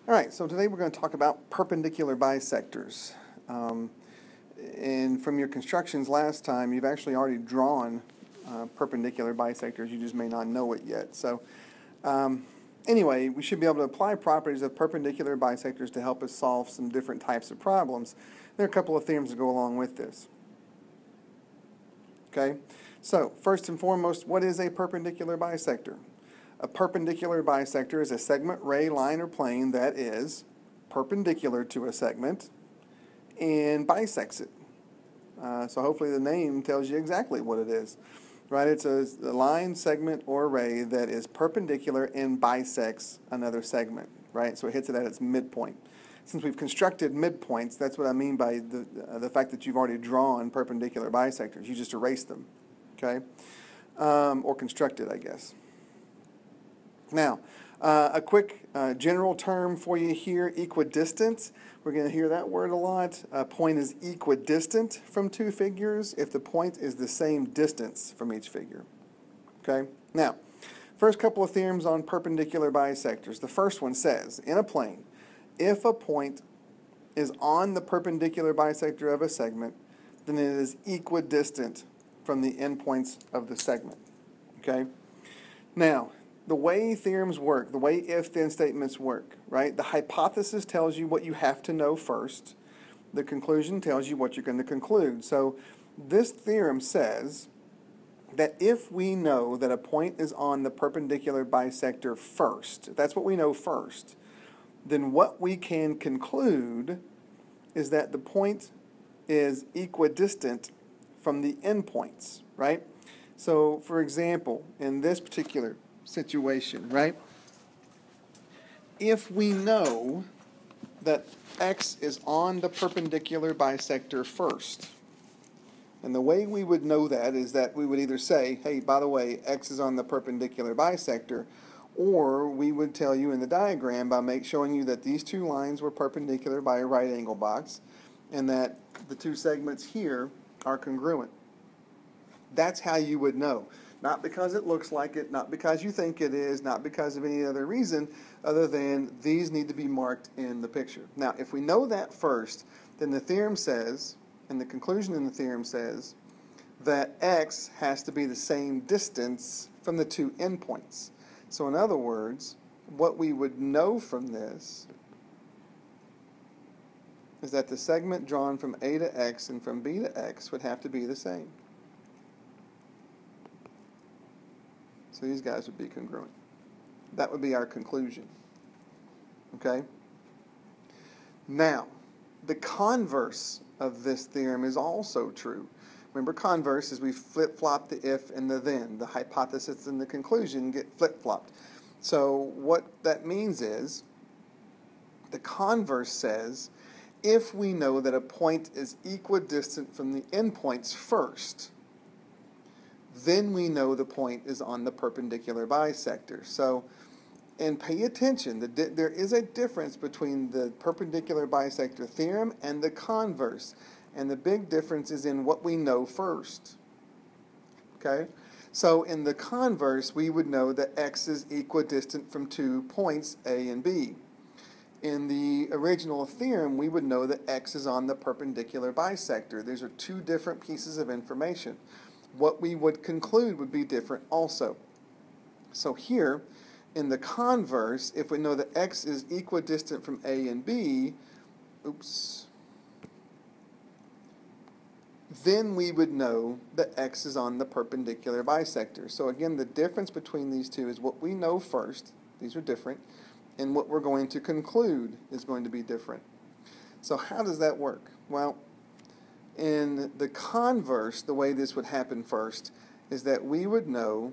All right, so today we're going to talk about perpendicular bisectors. And from your constructions last time, you've actually already drawn perpendicular bisectors. You just may not know it yet. So anyway, we should be able to apply properties of perpendicular bisectors to help us solve some different types of problems. There are a couple of theorems that go along with this. Okay, so first and foremost, what is a perpendicular bisector? A perpendicular bisector is a segment, ray, line, or plane that is perpendicular to a segment and bisects it. So hopefully the name tells you exactly what it is. Right? It's a line, segment, or ray that is perpendicular and bisects another segment. Right? So it hits it at its midpoint. Since we've constructed midpoints, that's what I mean by the fact that you've already drawn perpendicular bisectors. You just erase them. Okay? Or constructed, I guess. Now, a quick general term for you here, equidistant. We're going to hear that word a lot. A point is equidistant from two figures if the point is the same distance from each figure. Okay? Now, first couple of theorems on perpendicular bisectors. The first one says, in a plane, if a point is on the perpendicular bisector of a segment, then it is equidistant from the endpoints of the segment. Okay? Now, the way theorems work, the way if-then statements work, right? The hypothesis tells you what you have to know first. The conclusion tells you what you're going to conclude. So this theorem says that if we know that a point is on the perpendicular bisector first, if that's what we know first, then what we can conclude is that the point is equidistant from the endpoints, right? So, for example, in this particular situation, right? If we know that x is on the perpendicular bisector first, and the way we would know that is that we would either say, hey, by the way, x is on the perpendicular bisector, or we would tell you in the diagram by showing you that these two lines were perpendicular by a right angle box, and that the two segments here are congruent. That's how you would know. Not because it looks like it, not because you think it is, not because of any other reason other than these need to be marked in the picture. Now, if we know that first, then the theorem says, and the conclusion in the theorem says, that x has to be the same distance from the two endpoints. So in other words, what we would know from this is that the segment drawn from A to x and from B to x would have to be the same. So these guys would be congruent. That would be our conclusion. Okay? Now, the converse of this theorem is also true. Remember, converse is we flip-flop the if and the then. The hypothesis and the conclusion get flip-flopped. So what that means is the converse says if we know that a point is equidistant from the endpoints first, then we know the point is on the perpendicular bisector. So, and pay attention, there is a difference between the perpendicular bisector theorem and the converse. And the big difference is in what we know first. Okay? So in the converse, we would know that x is equidistant from two points, A and B. In the original theorem, we would know that x is on the perpendicular bisector. These are two different pieces of information. What we would conclude would be different also. So here, in the converse, if we know that x is equidistant from A and B, then we would know that x is on the perpendicular bisector. So again, the difference between these two is what we know first, these are different, and what we're going to conclude is going to be different. So how does that work? Well, in the converse, the way this would happen first is that we would know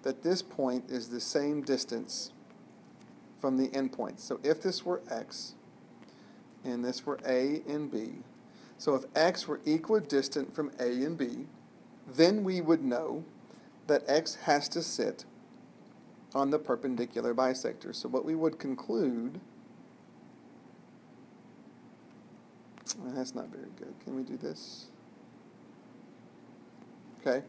that this point is the same distance from the endpoints. So if this were x and this were A and B, so if x were equidistant from A and B, then we would know that x has to sit on the perpendicular bisector. So what we would conclude, that's not very good. Can we do this? Okay.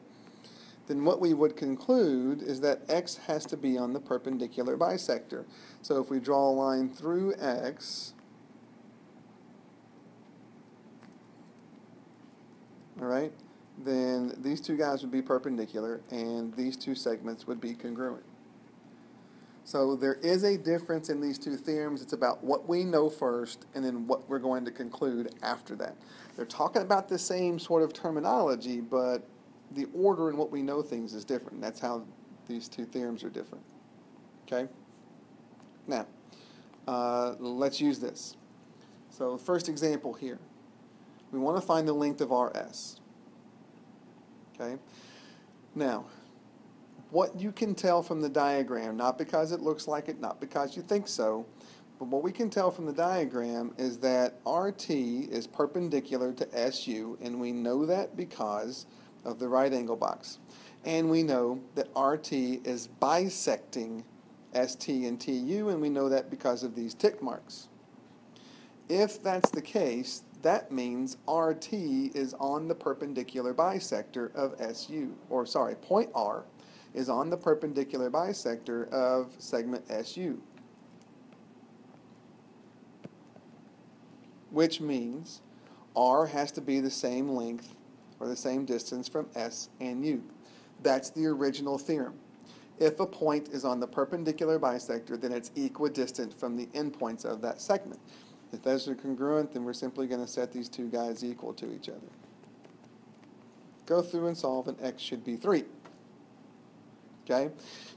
then what we would conclude is that x has to be on the perpendicular bisector. So if we draw a line through x, all right, then these two guys would be perpendicular and these two segments would be congruent. So there is a difference in these two theorems. It's about what we know first and then what we're going to conclude after that. They're talking about the same sort of terminology, but the order in what we know things is different. That's how these two theorems are different. Okay? Now, let's use this. So first example here. We want to find the length of RS. Okay? Now, what you can tell from the diagram, not because it looks like it, not because you think so, but what we can tell from the diagram is that RT is perpendicular to SU, and we know that because of the right angle box. And we know that RT is bisecting ST and TU, and we know that because of these tick marks. If that's the case, that means RT is on the perpendicular bisector of SU, or sorry, point R is on the perpendicular bisector of segment SU. Which means R has to be the same length or the same distance from S and U. That's the original theorem. If a point is on the perpendicular bisector, then it's equidistant from the endpoints of that segment. If those are congruent, then we're simply going to set these two guys equal to each other. Go through and solve, and x should be 3. Okay?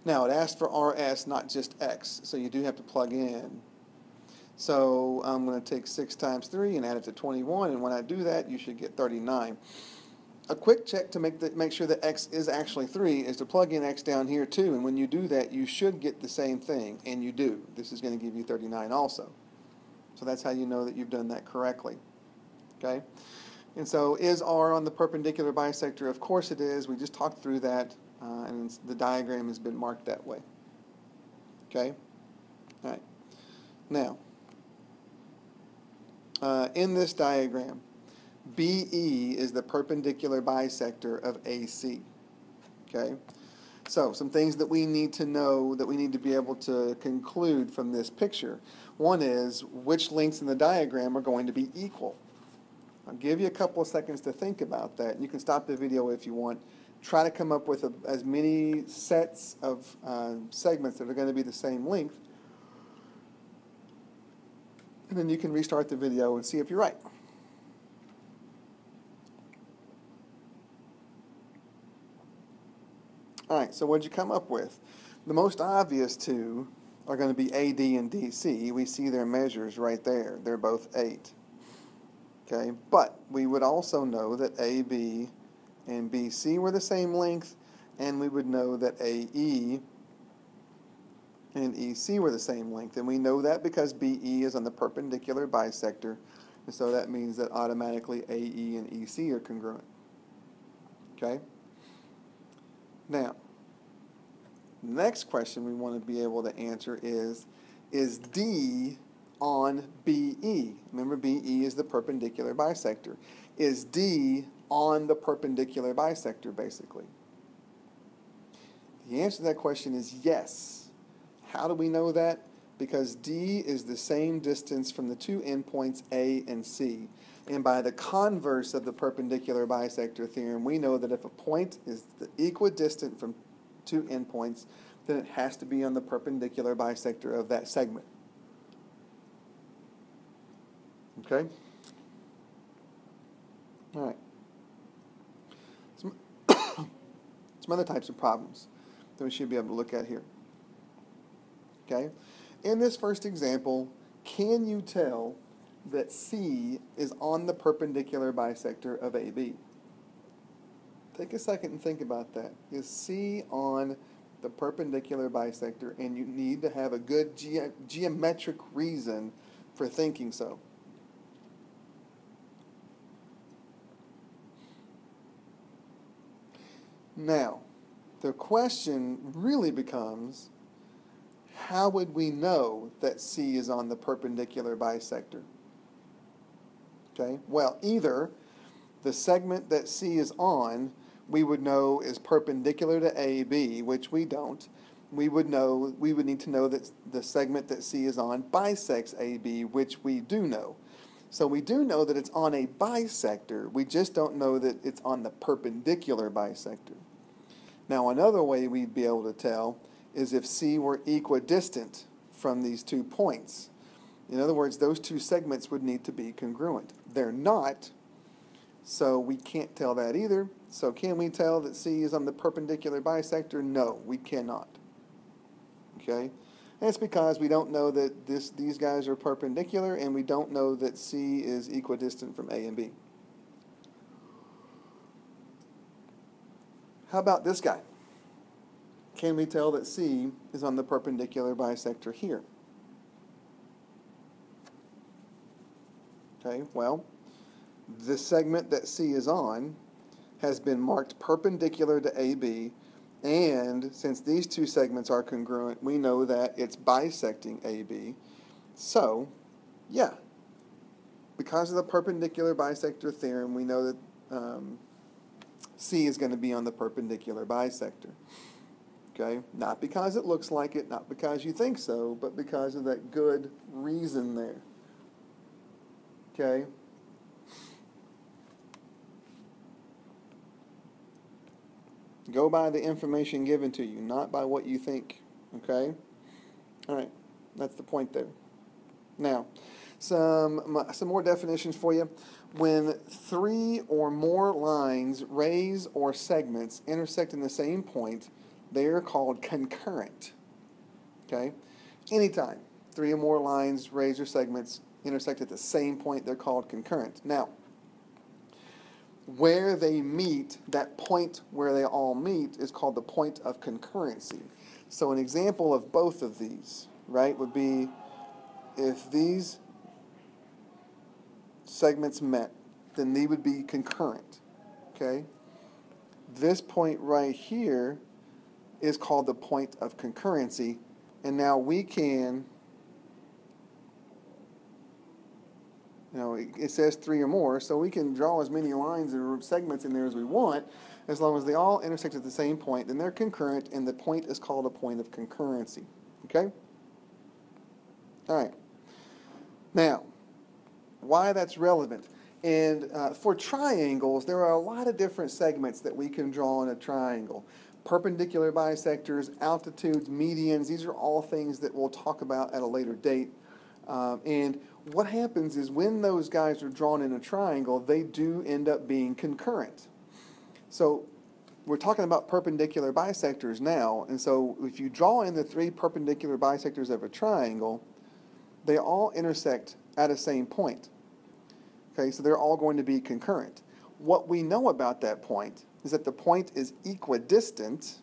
Now, it asks for RS, not just x, so you do have to plug in. So I'm going to take 6 times 3 and add it to 21, and when I do that, you should get 39. A quick check to make sure that x is actually 3 is to plug in x down here too, and when you do that, you should get the same thing, and you do. This is going to give you 39 also. So that's how you know that you've done that correctly. Okay? And so is R on the perpendicular bisector? Of course it is. We just talked through that, and the diagram has been marked that way. Okay? All right. Now, in this diagram, BE is the perpendicular bisector of AC. Okay? So, some things that we need to know, that we need to be able to conclude from this picture. One is, which lengths in the diagram are going to be equal? I'll give you a couple of seconds to think about that. You can stop the video if you want. Try to come up with as many sets of segments that are going to be the same length. And then you can restart the video and see if you're right. All right, so what did you come up with? The most obvious two are going to be AD and DC. We see their measures right there. They're both 8. Okay, but we would also know that AB and BC were the same length, and we would know that AE and EC were the same length. And we know that because BE is on the perpendicular bisector, and so that means that automatically AE and EC are congruent. Okay? Now, next question we want to be able to answer is D on BE? Remember, BE is the perpendicular bisector. Is D on the perpendicular bisector, basically? The answer to that question is yes. How do we know that? Because D is the same distance from the two endpoints A and C. And by the converse of the perpendicular bisector theorem, we know that if a point is equidistant from two endpoints, then it has to be on the perpendicular bisector of that segment. Okay? All right. Some other types of problems that we should be able to look at here. Okay? In this first example, can you tell that C is on the perpendicular bisector of AB? Take a second and think about that. Is C on the perpendicular bisector? And you need to have a good geometric reason for thinking so. Now, the question really becomes, how would we know that C is on the perpendicular bisector? Okay, well, either the segment that C is on we would know is perpendicular to AB, which we don't, we would need to know that the segment that C is on bisects AB, which we do know. So we do know that it's on a bisector, we just don't know that it's on the perpendicular bisector. Now another way we'd be able to tell is if C were equidistant from these 2 points. In other words, those 2 segments would need to be congruent. They're not, so we can't tell that either. So can we tell that C is on the perpendicular bisector? No, we cannot. Okay? And it's because we don't know that these guys are perpendicular, and we don't know that C is equidistant from A and B. How about this guy? Can we tell that C is on the perpendicular bisector here? Okay, well, the segment that C is on has been marked perpendicular to AB, and since these 2 segments are congruent, we know that it's bisecting AB. So, yeah, because of the perpendicular bisector theorem, we know that C is going to be on the perpendicular bisector. Okay, not because it looks like it, not because you think so, but because of that good reason there. Okay? Go by the information given to you, not by what you think. Okay? All right, that's the point there. Now, some more definitions for you. When 3 or more lines, rays, or segments intersect in the same point, they are called concurrent. Okay? Anytime 3 or more lines, rays, or segments intersect at the same point, they're called concurrent. Now, where they meet, that point where they all meet, is called the point of concurrency. So an example of both of these, right, would be if these segments met, then they would be concurrent. Okay? This point right here is called the point of concurrency, and now we can, it says 3 or more, so we can draw as many lines or segments in there as we want, as long as they all intersect at the same point, then they're concurrent, and the point is called a point of concurrency. Okay? All right. Now, why that's relevant. And for triangles, there are a lot of different segments that we can draw in a triangle. Perpendicular bisectors, altitudes, medians, these are all things that we'll talk about at a later date. And what happens is when those guys are drawn in a triangle, they do end up being concurrent. So we're talking about perpendicular bisectors now, and so if you draw in the 3 perpendicular bisectors of a triangle, they all intersect at a same point. Okay, so they're all going to be concurrent. What we know about that point is that the point is equidistant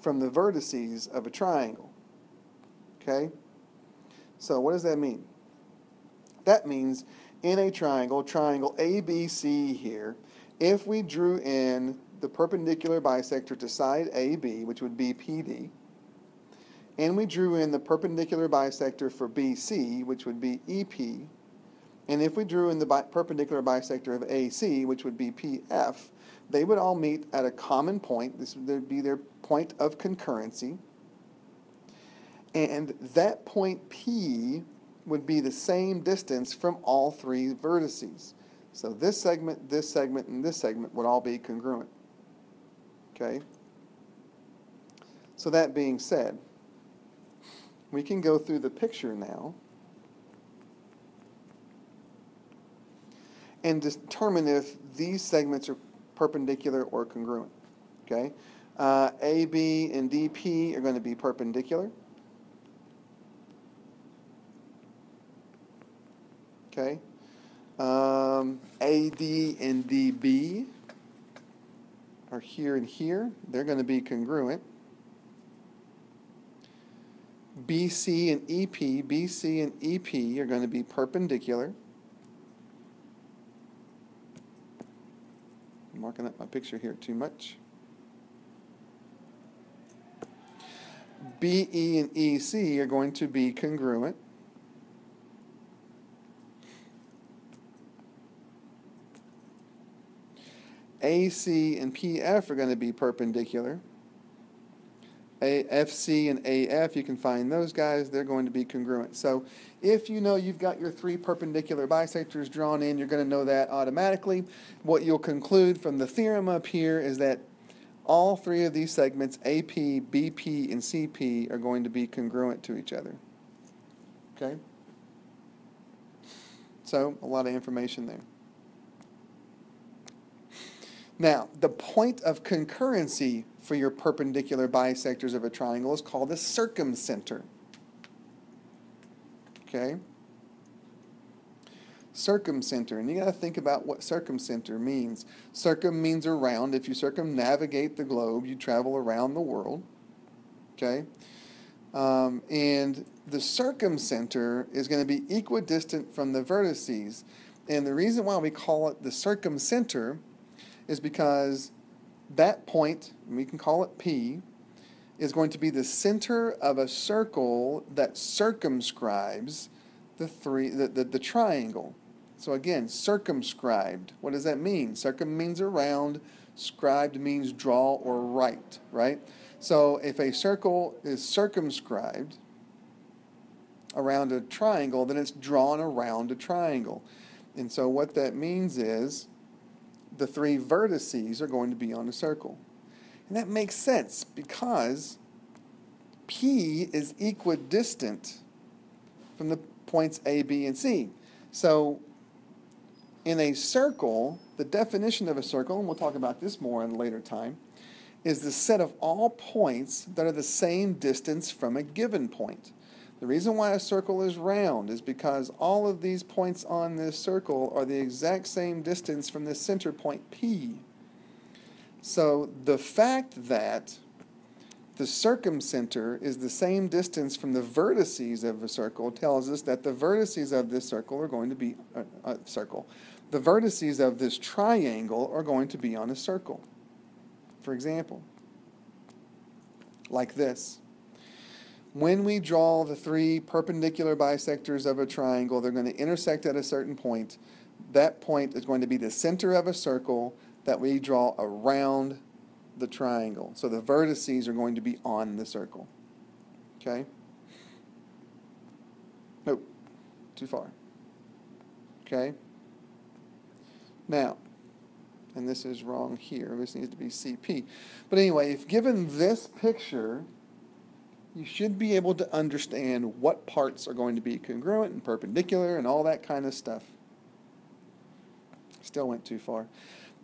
from the vertices of a triangle. Okay? So what does that mean? That means in a triangle ABC here, if we drew in the perpendicular bisector to side AB, which would be PD, and we drew in the perpendicular bisector for BC, which would be EP, and if we drew in the perpendicular bisector of AC, which would be PF, they would all meet at a common point. This would be their point of concurrency. And that point P would be the same distance from all 3 vertices. So this segment, and this segment would all be congruent. Okay? So that being said, we can go through the picture now and determine if these segments are perpendicular or congruent. Okay? AB and DP are going to be perpendicular. Okay? AD and DB are here and here. They're going to be congruent. BC and EP are going to be perpendicular. I'm marking up my picture here too much. BE and EC are going to be congruent. AC and PF are going to be perpendicular. FC and AF, you can find those guys, they're going to be congruent. So if you know you've got your three perpendicular bisectors drawn in, you're going to know that automatically. What you'll conclude from the theorem up here is that all three of these segments, AP, BP, and CP, are going to be congruent to each other. Okay? So, a lot of information there. Now, the point of concurrency for your perpendicular bisectors of a triangle is called the circumcenter. Okay? Circumcenter, and you got to think about what circumcenter means. Circum means around. If you circumnavigate the globe, you travel around the world. Okay? And the circumcenter is going to be equidistant from the vertices. And the reason why we call it the circumcenter is because that point, we can call it P, is going to be the center of a circle that circumscribes the triangle. So again, circumscribed. What does that mean? Circum means around, scribed means draw or write, right? So if a circle is circumscribed around a triangle, then it's drawn around a triangle. And so what that means is the three vertices are going to be on a circle. And that makes sense because P is equidistant from the points A, B, and C. So in a circle, the definition of a circle, and we'll talk about this more in a later time, is the set of all points that are the same distance from a given point. The reason why a circle is round is because all of these points on this circle are the exact same distance from the center point P. So the fact that the circumcenter is the same distance from the vertices of a circle tells us that the vertices of this circle are going to be the vertices of this triangle are going to be on a circle. For example, like this. When we draw the three perpendicular bisectors of a triangle, they're going to intersect at a certain point. That point is going to be the center of a circle that we draw around the triangle. So the vertices are going to be on the circle. Okay? Nope. Too far. Okay? Now, and this is wrong here. This needs to be CP. But anyway, if given this picture, you should be able to understand what parts are going to be congruent and perpendicular and all that kind of stuff. Still went too far.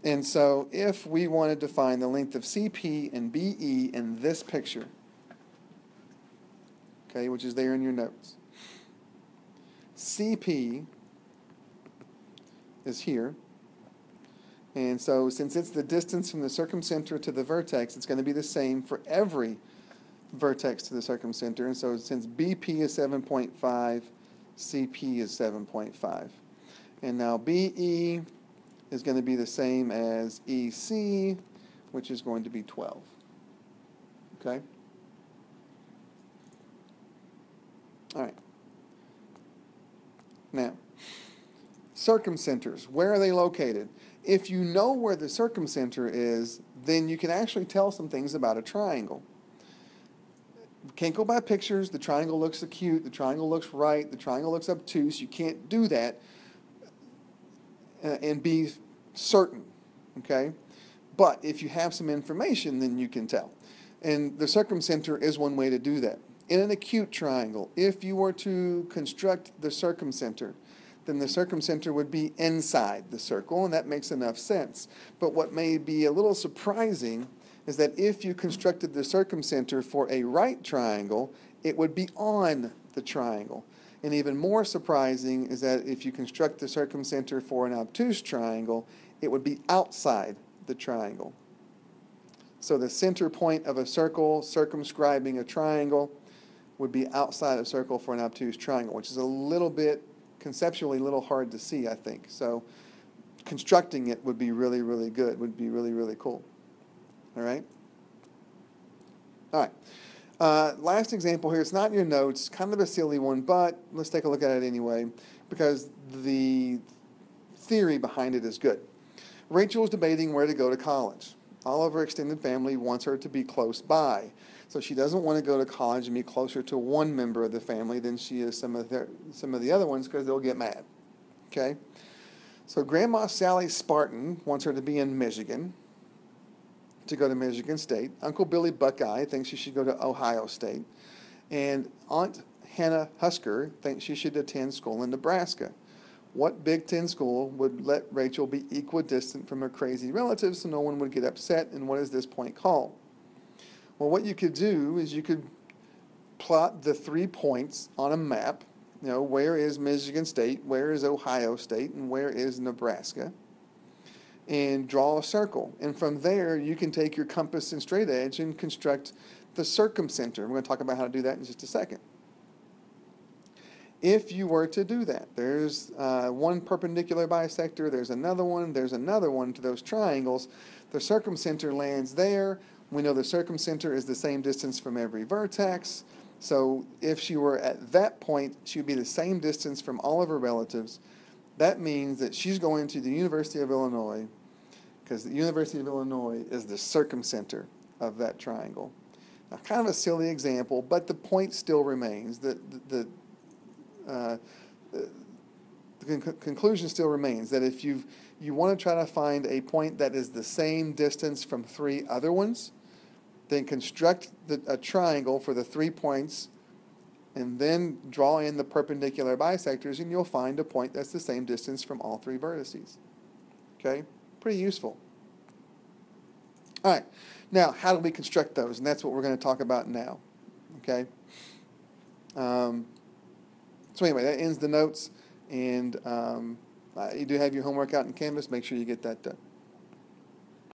And so if we wanted to find the length of CP and BE in this picture, okay, which is there in your notes, CP is here. And so since it's the distance from the circumcenter to the vertex, it's going to be the same for every vertex to the circumcenter. And so since BP is 7.5, CP is 7.5. And now BE is going to be the same as EC, which is going to be 12. Okay? All right. Now, circumcenters, where are they located? If you know where the circumcenter is, then you can actually tell some things about a triangle. You can't go by pictures. The triangle looks acute. The triangle looks right. The triangle looks obtuse. You can't do that and be certain, okay? But if you have some information, then you can tell. And the circumcenter is one way to do that. In an acute triangle, if you were to construct the circumcenter, then the circumcenter would be inside the circle, and that makes enough sense. But what may be a little surprising is that if you constructed the circumcenter for a right triangle, it would be on the triangle. And even more surprising is that if you construct the circumcenter for an obtuse triangle, it would be outside the triangle. So the center point of a circle circumscribing a triangle would be outside a circle for an obtuse triangle, which is a little bit conceptually a little hard to see, I think. So constructing it would be really, really good, would be really, really cool. All right? All right. Last example here. It's not in your notes, kind of a silly one, but let's take a look at it anyway because the theory behind it is good. Rachel is debating where to go to college. All of her extended family wants her to be close by. So she doesn't want to go to college and be closer to one member of the family than she is some of the other ones because they'll get mad. Okay? So Grandma Sally Spartan wants her to be in Michigan, to go to Michigan State. Uncle Billy Buckeye thinks she should go to Ohio State. And Aunt Hannah Husker thinks she should attend school in Nebraska. What Big Ten school would let Rachel be equidistant from her crazy relatives so no one would get upset, and what is this point called? Well, what you could do is you could plot the 3 points on a map. You know, where is Michigan State, where is Ohio State, and where is Nebraska? And draw a circle. And from there, you can take your compass and straight edge and construct the circumcenter. We're going to talk about how to do that in just a second. If you were to do that, there's one perpendicular bisector, there's another one to those triangles. The circumcenter lands there. We know the circumcenter is the same distance from every vertex. So if she were at that point, she would be the same distance from all of her relatives. That means that she's going to the University of Illinois because the University of Illinois is the circumcenter of that triangle. Now, kind of a silly example, but the point still remains. The conclusion still remains that if you want to try to find a point that is the same distance from 3 other ones, then construct a triangle for the 3 points and then draw in the perpendicular bisectors, and you'll find a point that's the same distance from all 3 vertices. Okay? Pretty useful. All right. Now, how do we construct those? And that's what we're going to talk about now. Okay? So anyway, that ends the notes, and you do have your homework out in Canvas. Make sure you get that done.